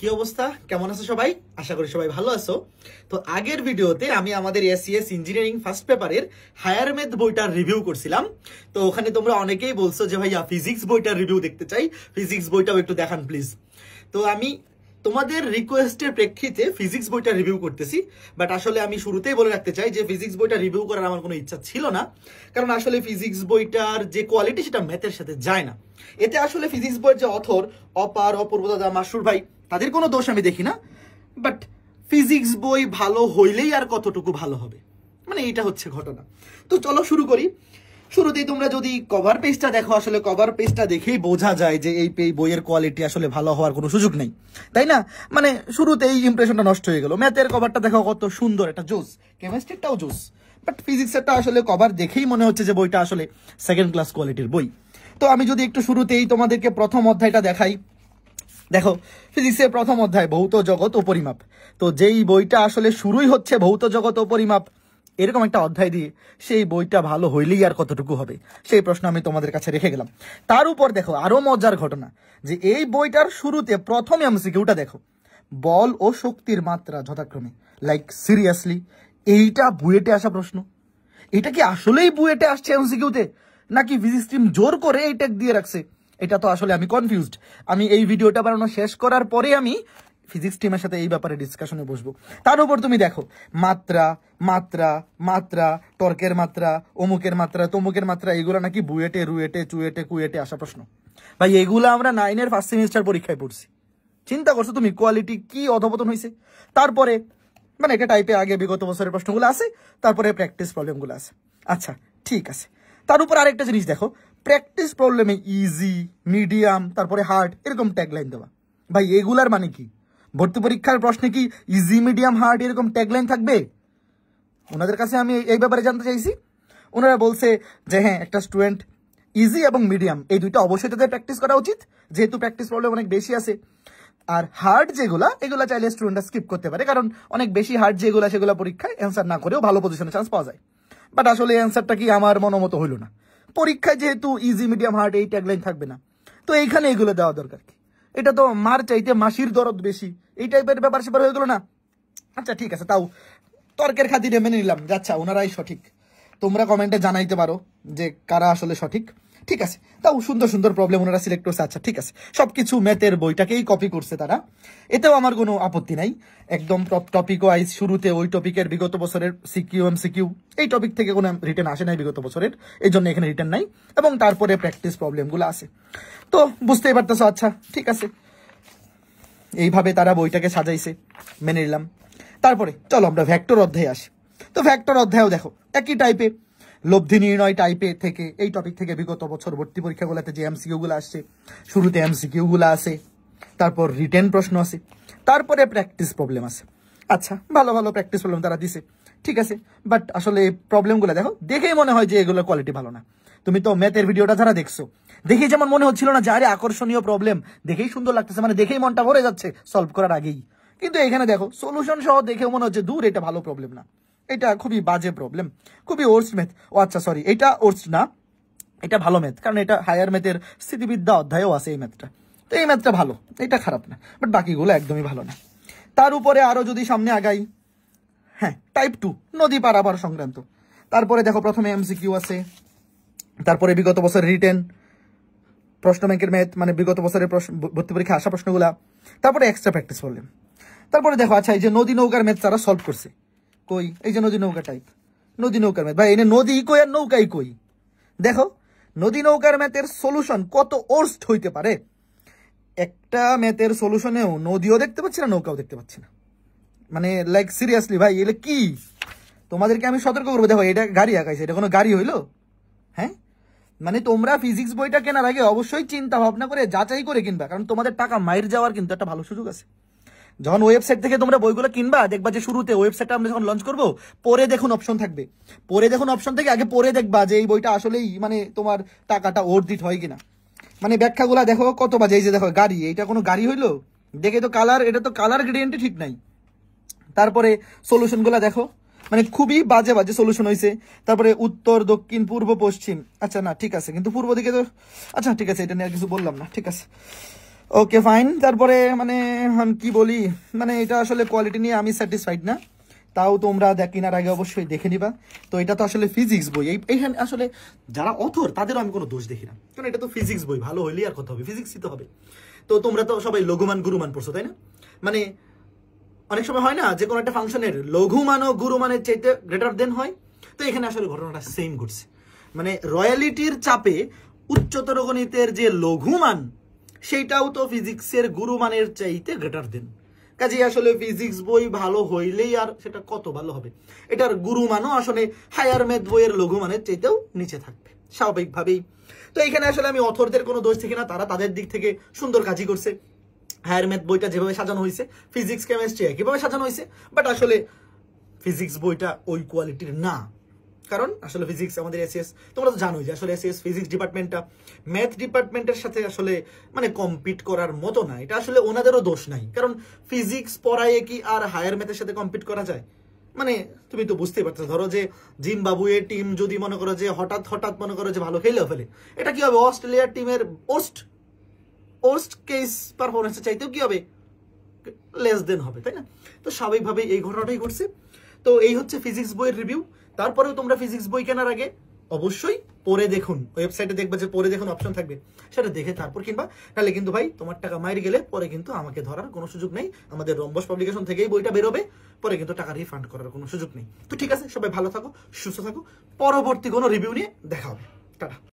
কি অবস্থা, কেমন আছো সবাই? আশা করি সবাই ভালো আছো। তো আগের ভিডিওতে আমি আমাদের এসিএস ইঞ্জিনিয়ারিং ফার্স্ট পেপারের হায়ার ম্যাথ বইটার রিভিউ করছিলাম। তো ওখানে তোমরা অনেকেই বলছো যে ভাইয়া ফিজিক্স বইটার রিভিউ দেখতে চাই, ফিজিক্স বইটাও একটু দেখান প্লিজ। তো আমি তোমাদের রিকোয়েস্টের প্রেক্ষিতে ফিজিক্স বইটা রিভিউ করতেছি। বাট আসলে আমি শুরুতেই বলে রাখতে চাই যে ফিজিক্স বইটা রিভিউ করার আমার কোনো ইচ্ছা ছিল না, কারণ আসলে ফিজিক্স বইটার যে কোয়ালিটি সেটা ম্যাথের সাথে যায় না। এতে আসলে ফিজিক্স বইয়ের যে অথর অপার, অপূর্ব দাদা, মাসুর ভাই, তাদের কোনো দোষ আমি দেখি না। বাট ফিজিক্স বই ভালো হইলেই আর কতটুকু ভালো হবে, মানে এটা হচ্ছে ঘটনা। তো চলো শুরু করি। শুরুতেই তোমরা যদি কভার পেজটা দেখো, আসলে কভার পেজটা দেখেই বোঝা যায় যে এই বইয়ের কোয়ালিটি আসলে ভালো হওয়ার কোনো সুযোগ নেই, তাই না? মানে শুরুতেই ইমপ্রেশনটা নষ্ট হয়ে গেল। ম্যাথের কভারটা দেখো কত সুন্দর, একটা জোস, কেমিস্ট্রিটাও জোস, বাট ফিজিক্সেরটা আসলে কভার দেখেই মনে হচ্ছে যে বইটা আসলে সেকেন্ড ক্লাস কোয়ালিটির বই। তো আমি যদি একটু শুরুতেই তোমাদেরকে প্রথম অধ্যায়টা দেখাই, দেখো ফিজিক্সের প্রথম অধ্যায় ভৌত জগৎ ও পরিমাপ। তো যেই বইটা আসলে শুরুই হচ্ছে ভৌত জগৎ ও পরিমাপ এরকম একটা অধ্যায় দিয়ে, সেই বইটা ভালো হইলেই আর কতটুকু হবে, সেই প্রশ্ন আমি তোমাদের কাছে রেখে গেলাম। তার উপর দেখো আরো মজার ঘটনা, যে এই বইটার শুরুতে প্রথম এমসিকিউটা দেখো, বল ও শক্তির মাত্রা যথাক্রমে। লাইক সিরিয়াসলি, এইটা বুয়েটে আসা প্রশ্ন? এটা কি আসলেই বুয়েটে আসছে এমসিকিউতে, নাকি ফিজিক্স টিম জোর করে এই ট্যাগ দিয়ে রাখছে? এটা তো আসলে আমি কনফিউজড। আমি এই ভিডিওটা বানানো শেষ করার পরে আমি ফিজিক্স টিমের সাথে এই ব্যাপারে ডিসকাশনে বসবো। তার উপর তুমি দেখো মাত্রা মাত্রা মাত্রা, টর্কের মাত্রা, অমুকের মাত্রা, তমুকের মাত্রা, এগুলো নাকি বুয়েটে, রুয়েটে, চুয়েটে, কুয়েটে আসা প্রশ্ন। ভাই এগুলো আমরা 9-এর ফার্স্ট সেমিস্টার পরীক্ষায় পড়ছি। চিন্তা করছো তুমি কোয়ালিটি কি অধপতন হয়েছে? তারপরে মানে এটা টাইপে আগে বিগত বছরের প্রশ্নগুলো আছে, তারপরে প্র্যাকটিস প্রবলেমগুলো আছে। আচ্ছা ঠিক আছে, তার উপর আরেকটা জিনিস দেখো, প্র্যাকটিস প্রবলেমে ইজি, মিডিয়াম, তারপরে হার্ড এরকম ট্যাগলাইন দেওয়া। ভাই এগুলার মানে কি? ভর্তি পরীক্ষার প্রশ্নে কি ইজি, মিডিয়াম, হার্ড এরকম ট্যাগলাইন থাকবে? ওনাদের কাছে আমি এই ব্যাপারে জানতে চাইছি। ওনারা বলছে যে হ্যাঁ, একটা স্টুডেন্ট ইজি এবং মিডিয়াম এই দুইটা অবশ্যই তাদের প্র্যাকটিস করা উচিত, যেহেতু প্র্যাকটিস প্রবলেম অনেক বেশি আছে। আর হার্ড এগুলা চাইলে স্টুডেন্টরা স্কিপ করতে পারে, কারণ অনেক বেশি হার্ড সেগুলো পরীক্ষায় অ্যান্সার না করেও ভালো পজিশনে চান্স পাওয়া যায়। বাট আসলে অ্যান্সারটা কি আমার মনোমতো হইল না। পরীক্ষায় যেহেতু ইজি, মিডিয়াম, হার্ড এই ট্যাগলাইন থাকবে না, তো এইখানে এগুলো দেওয়া দরকার কি? এটা তো মার চাইতে মাসির দরদ বেশি, এই টাইপের ব্যাপার স্যাপার হয়ে গেল না? আচ্ছা ঠিক আছে, তাও তর্কের খাতিরে মেনে নিলাম যে আচ্ছা ওনারাই সঠিক। তোমরা কমেন্টে জানাইতে পারো যে কারা আসলে সঠিক। ঠিক আছে, তাও সুন্দর সুন্দর প্রবলেম ওনারা সিলেক্ট করছে। আচ্ছা ঠিক আছে, সবকিছু ম্যাথের বইটাকেই কপি করছে তারা, এতেও আমার কোনো আপত্তি নাই। একদম টপিক ওয়াইজ শুরুতে ওই টপিকের বিগত বছরের সিকিউ, এমসিকিউ, এই টপিক থেকে কোনো রিটার্ন আসে নাই বিগত বছরের, এই জন্য এখানে রিটার্ন নাই। এবং তারপরে প্র্যাকটিস প্রবলেমগুলো আছে, তো বুঝতেই পারতেছো। আচ্ছা ঠিক আছে, এইভাবে তারা বইটাকে সাজাইছে, মেনে নিলাম। তারপরে চলো আমরা ভেক্টর অধ্যায়ে আসি। তো ভেক্টর অধ্যায়ও দেখো একই টাইপে, লব্ধি নির্ণয় টাইপে থেকে, এই টপিক থেকে বিগত বছর ভর্তি পরীক্ষাগুলোতে যে এমসিকিউগুলো আসছে, শুরুতে এমসিকিউগুলো আছে, তারপর রিটেন প্রশ্ন আছে, তারপরে প্র্যাকটিস প্রবলেম আছে। আচ্ছা ভালো ভালো প্র্যাকটিস প্রবলেম তারা দিছে, ঠিক আছে। বাট আসলে এই প্রবলেমগুলো দেখো, দেখেই মনে হয় যে এগুলোর কোয়ালিটি ভালো না। তুমি তো ম্যাথের ভিডিওটা যারা দেখছো, দেখেই যেমন মনে হচ্ছিল না যে আরে আকর্ষণীয় প্রবলেম, দেখেই সুন্দর লাগতেছে, মানে দেখেই মনটা ভরে যাচ্ছে সলভ করার আগেই। কিন্তু এখানে দেখো সলিউশন সহ দেখেও মনে হচ্ছে দূর, এটা ভালো প্রবলেম না, এটা খুবই বাজে প্রবলেম, খুবই ওর্স ম্যাথ। ও আচ্ছা সরি, এটা ওর্স না, এটা ভালো ম্যাথ, কারণ এটা হায়ার ম্যাথের স্থিতিবিদ্যা অধ্যায়ও আছে এই ম্যাথটা। তো এই ম্যাথটা ভালো, এটা খারাপ না, বাট বাকিগুলো একদমই ভালো না। তার উপরে আরো যদি সামনে আগাই, হ্যাঁ টাইপ 2 নদী পারাবার সংক্রান্ত। তারপরে দেখো প্রথমে এমসিকিউ আছে, তারপরে বিগত বছরের রিটেন, প্রশ্ন ব্যাংকের ম্যাথ, মানে বিগত বছরের ভর্তি পরীক্ষা আসা প্রশ্নগুলা, তারপরে এক্সট্রা প্র্যাকটিস প্রবলেম। তারপরে দেখো আচ্ছা এই যে নদী নৌকার ম্যাথ তারা সলভ করছে, কই এই যে নদী নৌকা টাইপ, নদী নৌকার ম্যাথ। ভাই এনে নদী কই আর নৌকাই কই? দেখো নদী নৌকার ম্যাথের সলিউশন কত ওর্স্ট হইতে পারে। একটা ম্যাথের সলিউশনেও নদীও দেখতে পাচ্ছি না, নৌকাও দেখতে পাচ্ছি না, মানে লাইক সিরিয়াসলি ভাই এলে কি? তোমাদেরকে আমি সতর্ক করবো, দেখো এটা গাড়ি আঁকাইছে, এটা কোনো গাড়ি হইলো? হ্যাঁ, মানে তোমরা ফিজিক্স বইটা কেনার আগে অবশ্যই চিন্তা ভাবনা করে যাচাই করে কিনবা, কারণ তোমাদের টাকা মাইর যাওয়ার কিন্তু একটা ভালো সুযোগ আছে। যখন ওয়েবসাইট থেকে তোমরা বইগুলো কিনবা, দেখবা যে শুরুতে ওয়েবসাইটটা আমরা যখন লঞ্চ করবো, পরে দেখুন অপশন থাকবে, পরে দেখুন অপশন থেকে আগে পরে দেখবা যে এই বইটা আসলেই মানে তোমার টাকাটা ওর্থ হয় কিনা। মানে ব্যাখ্যাগুলা দেখো কত বাজে, এই যে দেখো গাড়ি, এইটা কোনো গাড়ি হইলো? দেখে তো কালার, এটা তো কালার গ্রেডিয়েন্টে ঠিক নাই। তারপরে সলিউশনগুলা দেখো, মানে খুবই বাজে বাজে সলিউশন হয়েছে। তারপরে উত্তর, দক্ষিণ, পূর্ব, পশ্চিম, আচ্ছা না ঠিক আছে, কিন্তু পূর্ব দিকে তো আচ্ছা ঠিক আছে, এটা নিয়ে আর কিছু বললাম না, ঠিক আছে ওকে ফাইন। তারপরে মানে আমি কি বলি, মানে এটা আসলে কোয়ালিটি নিয়ে আমি স্যাটিসফাইড না, তাও তোমরা কেনার আগে অবশ্যই দেখে নিবা। তো এটা তো আসলে ফিজিক্স বই, এইখানে আসলে যারা অথর তাদেরও আমি কোনো দোষ দেখি না, কারণ এটা তো ফিজিক্স বই, ভালো হইলেই আর কথা হবে, ফিজিক্সই তো হবে। তো তোমরা তো সবাই লঘুমান গুরুমান পড়ছো তাই না? মানে অনেক সময় হয় না যে কোনো একটা ফাংশনের লঘুমান ও গুরুমানের চাইতে গ্রেটার দেন হয়, তো এখানে আসলে ঘটনাটা সেম ঘটছে। মানে রয়্যালিটির চাপে উচ্চতর গণিতের যে লঘুমান সেইটাও তো ফিজিক্সের গুরুমানের চাইতে গ্রেটার দেন। কাজে আসলে ফিজিক্স বই ভালো হইলেই আর সেটা কত ভালো হবে, এটার গুরুমানও আসলে হায়ার ম্যাথ বইয়ের লঘুমানের চাইতেও নিচে থাকবে স্বাভাবিকভাবেই। তো এখানে আসলে আমি অথরদের কোনো দোষ দেখি না, তারা তাদের দিক থেকে সুন্দর কাজই করছে। হায়ার ম্যাথ বইটা যেভাবে সাজানো হয়েছে, ফিজিক্স কেমিস্ট্রি একইভাবে সাজানো হয়েছে, বাট আসলে ফিজিক্স বইটা ওই কোয়ালিটির না। কারণ আসলে ফিজিক্স আমাদের এসএস, তোমরা তো জানোই যে আসলে এসএস ফিজিক্স ডিপার্টমেন্টটা ম্যাথ ডিপার্টমেন্টের সাথে আসলে মানে কম্পিট করার মতো না। এটা আসলে ওনাদেরও দোষ নাই, কারণ ফিজিক্স পড়ায় কি আর হায়ার ম্যাথের সাথে কম্পিট করা যায়? মানে তুমি তো বুঝতেই পারছো, ধরো যে জিম্বাবুয়ের টিম যদি মনে করো যে হঠাৎ মনে করো যে ভালো খেলেও ফেলে, এটা কি হবে? অস্ট্রেলিয়ার টিমের ওস্ট কেস পারফরমেন্সের চাইতেও কি হবে? লেস দেন হবে, তাই না? তো স্বাভাবিকভাবে এই ঘটনাটাই ঘটছে। তো এই হচ্ছে ফিজিক্স বইয়ের রিভিউ। তারপরেও তোমরা ফিজিক্স বই কেনার আগে অবশ্যই পড়ে দেখুন, ওয়েবসাইটে দেখবে যে পড়ে দেখুন অপশন থাকবে, সেটা দেখে তারপর কিনবা। তাহলে কিন্তু ভাই তোমার টাকা মাইর গেলে পরে কিন্তু আমাকে ধরার কোনো সুযোগ নেই, আমাদের রম্বস পাবলিকেশন থেকেই বইটা বেরোবে, পরে কিন্তু টাকা রিফান্ড করার কোনো সুযোগ নেই। তো ঠিক আছে, সবাই ভালো থাকো, সুস্থ থাকো, পরবর্তী কোনো রিভিউ নিয়ে দেখা হবে। টাটা।